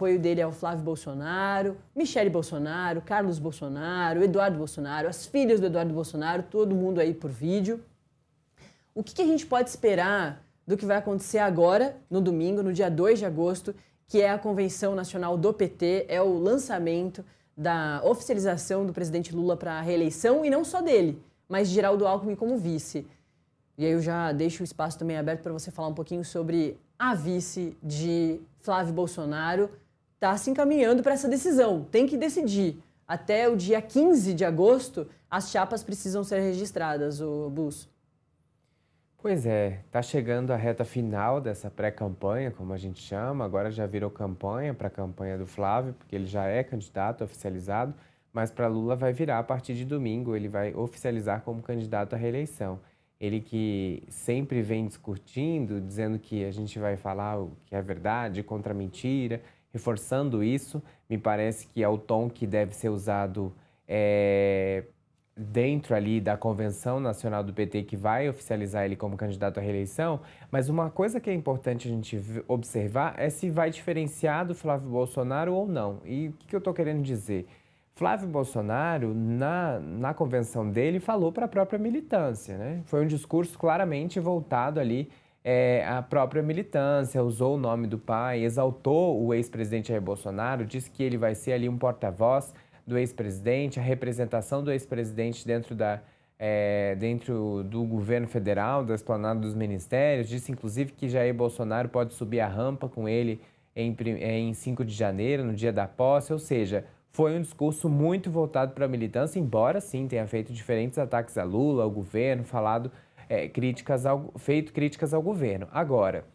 apoio dele ao Flávio Bolsonaro, Michele Bolsonaro, Carlos Bolsonaro, Eduardo Bolsonaro, as filhas do Eduardo Bolsonaro, todo mundo aí por vídeo. O que a gente pode esperar do que vai acontecer agora, no domingo, no dia 2 de agosto, que é a Convenção Nacional do PT, é o lançamento da oficialização do presidente Lula para a reeleição, e não só dele, mas de Geraldo Alckmin como vice. E aí eu já deixo o espaço também aberto para você falar um pouquinho sobre a vice de Flávio Bolsonaro. Está se encaminhando para essa decisão, tem que decidir. Até o dia 15 de agosto, as chapas precisam ser registradas, o Bus. Pois é, está chegando a reta final dessa pré-campanha, como a gente chama, agora já virou campanha para a campanha do Flávio, porque ele já é candidato oficializado, mas para Lula vai virar a partir de domingo, ele vai oficializar como candidato à reeleição. Ele que sempre vem discutindo, dizendo que a gente vai falar o que é verdade contra a mentira, reforçando isso, me parece que é o tom que deve ser usado dentro ali da Convenção Nacional do PT, que vai oficializar ele como candidato à reeleição, mas uma coisa que é importante a gente observar é se vai diferenciar do Flávio Bolsonaro ou não. E o que eu estou querendo dizer? Flávio Bolsonaro, na convenção dele, falou para a própria militância, né? Foi um discurso claramente voltado ali à própria militância, usou o nome do pai, exaltou o ex-presidente Jair Bolsonaro, disse que ele vai ser ali um porta-voz do ex-presidente, a representação do ex-presidente dentro do governo federal, da esplanada dos ministérios. Disse, inclusive, que Jair Bolsonaro pode subir a rampa com ele em 5 de janeiro, no dia da posse. Ou seja, foi um discurso muito voltado para a militância, embora, sim, tenha feito diferentes ataques a Lula, ao governo, feito críticas ao governo. Agora,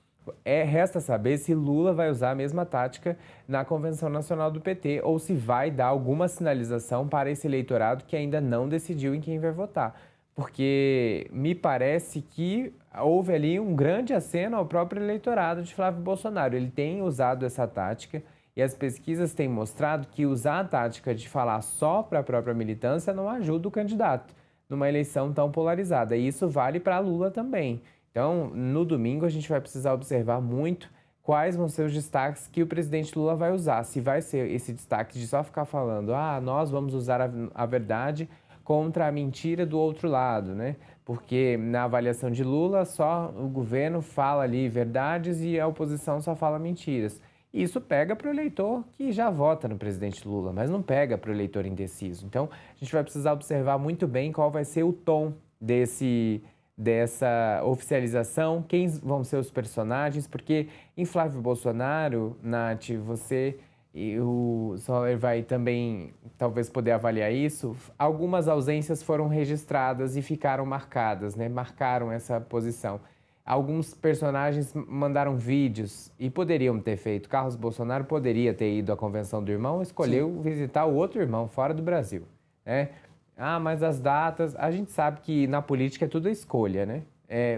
resta saber se Lula vai usar a mesma tática na Convenção Nacional do PT ou se vai dar alguma sinalização para esse eleitorado que ainda não decidiu em quem vai votar. Porque me parece que houve ali um grande aceno ao próprio eleitorado de Flávio Bolsonaro. Ele tem usado essa tática e as pesquisas têm mostrado que usar a tática de falar só para a própria militância não ajuda o candidato numa eleição tão polarizada. E isso vale para Lula também. Então, no domingo, a gente vai precisar observar muito quais vão ser os destaques que o presidente Lula vai usar. Se vai ser esse destaque de só ficar falando, nós vamos usar a verdade contra a mentira do outro lado, né? Porque na avaliação de Lula, só o governo fala ali verdades e a oposição só fala mentiras. Isso pega para o eleitor que já vota no presidente Lula, mas não pega para o eleitor indeciso. Então, a gente vai precisar observar muito bem qual vai ser o tom dessa oficialização, quem vão ser os personagens, porque em Flávio Bolsonaro, Nath, você e o Soler vai também talvez poder avaliar isso, algumas ausências foram registradas e ficaram marcadas, né? Marcaram essa posição. Alguns personagens mandaram vídeos e poderiam ter feito. Carlos Bolsonaro poderia ter ido à convenção do irmão, escolheu visitar o outro irmão fora do Brasil, né? Mas as datas, a gente sabe que na política é tudo escolha, né?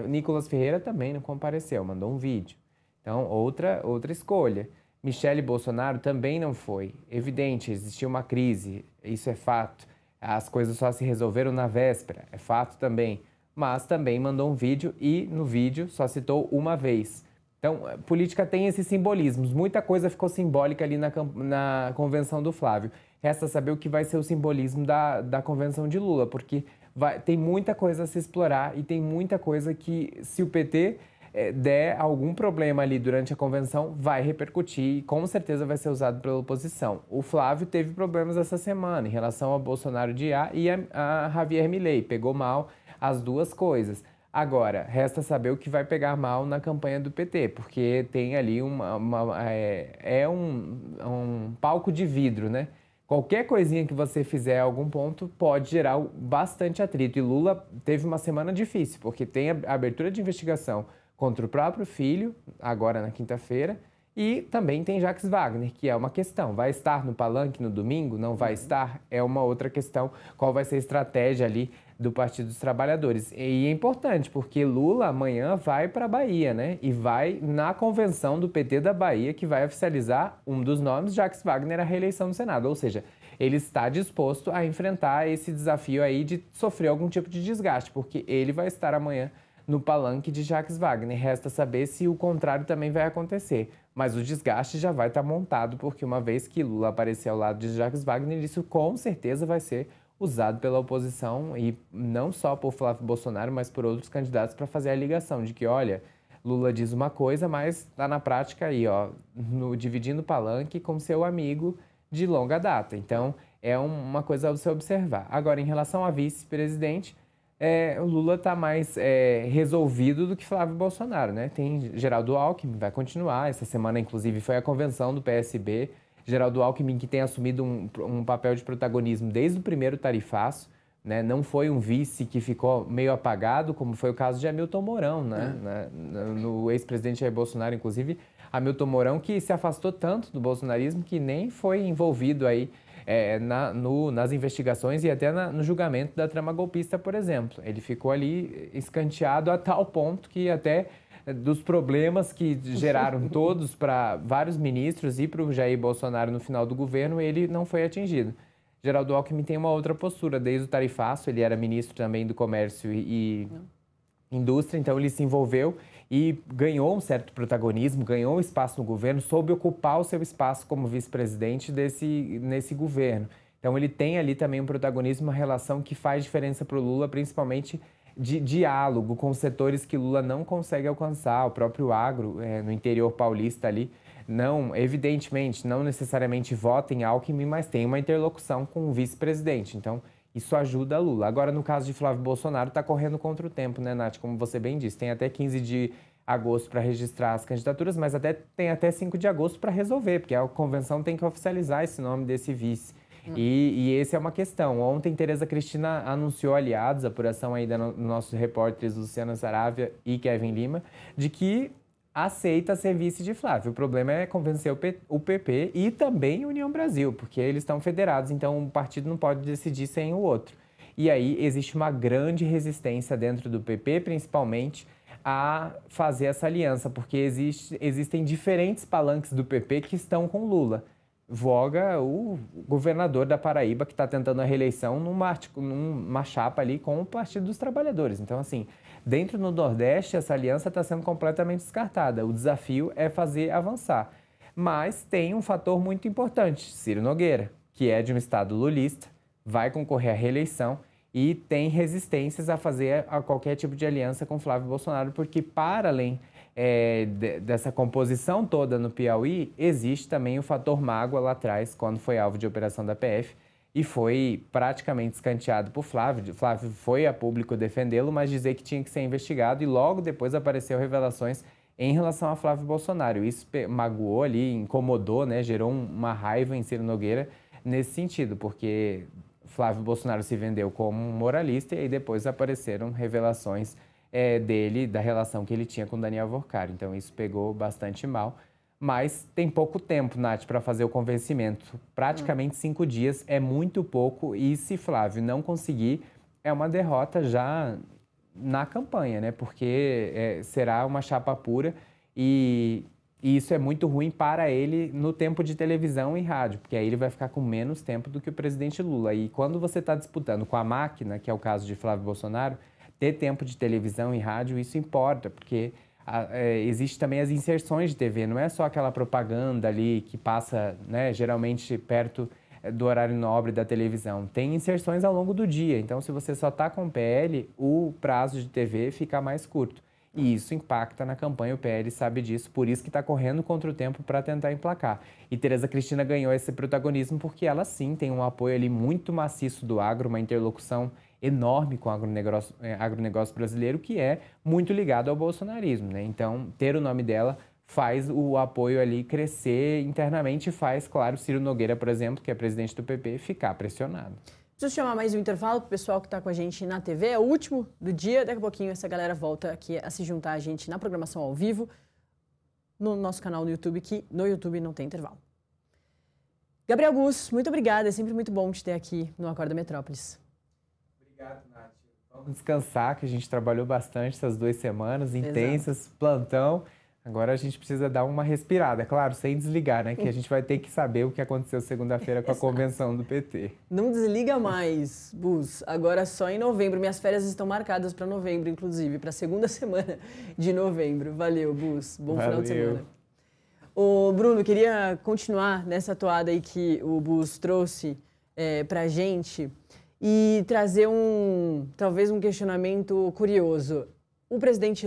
O Nicolas Ferreira também não compareceu, mandou um vídeo. Então, outra escolha. Michele Bolsonaro também não foi. Evidente, existiu uma crise, isso é fato. As coisas só se resolveram na véspera, é fato também. Mas também mandou um vídeo e no vídeo só citou uma vez. Então, a política tem esses simbolismos. Muita coisa ficou simbólica ali na convenção do Flávio. Resta saber o que vai ser o simbolismo da convenção de Lula, porque tem muita coisa a se explorar e tem muita coisa que, se o PT der algum problema ali durante a convenção, vai repercutir e com certeza vai ser usado pela oposição. O Flávio teve problemas essa semana em relação ao Bolsonaro de A e a Javier Milei. Pegou mal as duas coisas. Agora, resta saber o que vai pegar mal na campanha do PT, porque tem ali um palco de vidro, né? Qualquer coisinha que você fizer a algum ponto pode gerar bastante atrito. E Lula teve uma semana difícil, porque tem a abertura de investigação contra o próprio filho, agora na quinta-feira, e também tem Jacques Wagner, que é uma questão. Vai estar no palanque no domingo? Não vai estar? É uma outra questão. Qual vai ser a estratégia ali do Partido dos Trabalhadores? E é importante, porque Lula amanhã vai para a Bahia, né? E vai na convenção do PT da Bahia, que vai oficializar um dos nomes, Jacques Wagner, à reeleição no Senado. Ou seja, ele está disposto a enfrentar esse desafio aí de sofrer algum tipo de desgaste, porque ele vai estar amanhã no palanque de Jacques Wagner. Resta saber se o contrário também vai acontecer. Mas o desgaste já vai estar montado, porque uma vez que Lula aparecer ao lado de Jacques Wagner, isso com certeza vai ser usado pela oposição e não só por Flávio Bolsonaro, mas por outros candidatos para fazer a ligação de que, olha, Lula diz uma coisa, mas está na prática aí, ó, dividindo o palanque com seu amigo de longa data. Então, é uma coisa a se observar. Agora, em relação a vice-presidente, o Lula está mais resolvido do que Flávio Bolsonaro, né? Tem Geraldo Alckmin, vai continuar. Essa semana, inclusive, foi a convenção do PSB. Geraldo Alckmin, que tem assumido um papel de protagonismo desde o primeiro tarifaço, né? Não foi um vice que ficou meio apagado, como foi o caso de Hamilton Mourão, né? No ex-presidente Jair Bolsonaro, inclusive, Hamilton Mourão, que se afastou tanto do bolsonarismo que nem foi envolvido aí nas investigações e até no julgamento da trama golpista, por exemplo. Ele ficou ali escanteado a tal ponto que até dos problemas que geraram todos para vários ministros e para o Jair Bolsonaro no final do governo, ele não foi atingido. Geraldo Alckmin tem uma outra postura. Desde o tarifaço, ele era ministro também do Comércio e Indústria, então ele se envolveu e ganhou um certo protagonismo, ganhou um espaço no governo, soube ocupar o seu espaço como vice-presidente nesse governo. Então ele tem ali também um protagonismo, uma relação que faz diferença para o Lula, principalmente de diálogo com setores que Lula não consegue alcançar, o próprio agro no interior paulista ali. Não, evidentemente, não necessariamente vota em Alckmin, mas tem uma interlocução com o vice-presidente. Então, isso ajuda Lula. Agora, no caso de Flávio Bolsonaro, está correndo contra o tempo, né, Nath? Como você bem disse, tem até 15 de agosto para registrar as candidaturas, mas tem até 5 de agosto para resolver, porque a convenção tem que oficializar esse nome desse vice. E essa é uma questão. Ontem, Tereza Cristina anunciou aliados, apuração aí dos nossos repórteres Luciana Saravia e Kevin Lima, de que aceita ser vice de Flávio. O problema é convencer o PP e também a União Brasil, porque eles estão federados, então um partido não pode decidir sem o outro. E aí existe uma grande resistência dentro do PP, principalmente, a fazer essa aliança, porque existem diferentes palanques do PP que estão com Lula. Voga o governador da Paraíba, que está tentando a reeleição numa chapa ali com o Partido dos Trabalhadores. Então, assim, dentro do Nordeste, essa aliança está sendo completamente descartada. O desafio é fazer avançar. Mas tem um fator muito importante, Ciro Nogueira, que é de um estado lulista, vai concorrer à reeleição e tem resistências a fazer qualquer tipo de aliança com Flávio Bolsonaro, porque para além dessa composição toda no Piauí, existe também o fator mágoa lá atrás, quando foi alvo de operação da PF, e foi praticamente escanteado por Flávio. Flávio foi a público defendê-lo, mas dizer que tinha que ser investigado, e logo depois apareceu revelações em relação a Flávio Bolsonaro. Isso magoou ali, incomodou, né, gerou uma raiva em Ciro Nogueira nesse sentido, porque Flávio Bolsonaro se vendeu como um moralista e aí depois apareceram revelações dele, da relação que ele tinha com Daniel Workar. Então isso pegou bastante mal. Mas tem pouco tempo, Nath, para fazer o convencimento. Praticamente 5 dias é muito pouco e se Flávio não conseguir, é uma derrota já na campanha, né? Porque será uma chapa pura e isso é muito ruim para ele no tempo de televisão e rádio, porque aí ele vai ficar com menos tempo do que o presidente Lula. E quando você está disputando com a máquina, que é o caso de Flávio Bolsonaro, ter tempo de televisão e rádio, isso importa, porque existe também as inserções de TV, não é só aquela propaganda ali que passa, né, geralmente perto do horário nobre da televisão. Tem inserções ao longo do dia, então se você só está com o PL, o prazo de TV fica mais curto. E isso impacta na campanha, o PL sabe disso, por isso que está correndo contra o tempo para tentar emplacar. E Tereza Cristina ganhou esse protagonismo porque ela sim tem um apoio ali muito maciço do agro, uma interlocução enorme com o agronegócio brasileiro, que é muito ligado ao bolsonarismo, né? Então, ter o nome dela faz o apoio ali crescer internamente e faz, claro, Ciro Nogueira, por exemplo, que é presidente do PP, ficar pressionado. Preciso chamar mais um intervalo para o pessoal que está com a gente na TV. É o último do dia. Daqui a pouquinho essa galera volta aqui a se juntar a gente na programação ao vivo no nosso canal no YouTube, que no YouTube não tem intervalo. Gabriel Gus, muito obrigada. É sempre muito bom te ter aqui no Acorda Metrópolis. Obrigado, Nath. Vamos descansar, que a gente trabalhou bastante essas 2 semanas, intensas, plantão. Agora a gente precisa dar uma respirada, claro, sem desligar, né? Que a gente vai ter que saber o que aconteceu segunda-feira com a convenção do PT. Não desliga mais, Bus. Agora só em novembro. Minhas férias estão marcadas para novembro, inclusive, para a segunda semana de novembro. Valeu, Bus. Bom final de semana. Ô, Bruno, queria continuar nessa toada aí que o Bus trouxe para a gente e trazer talvez um questionamento curioso. O presidente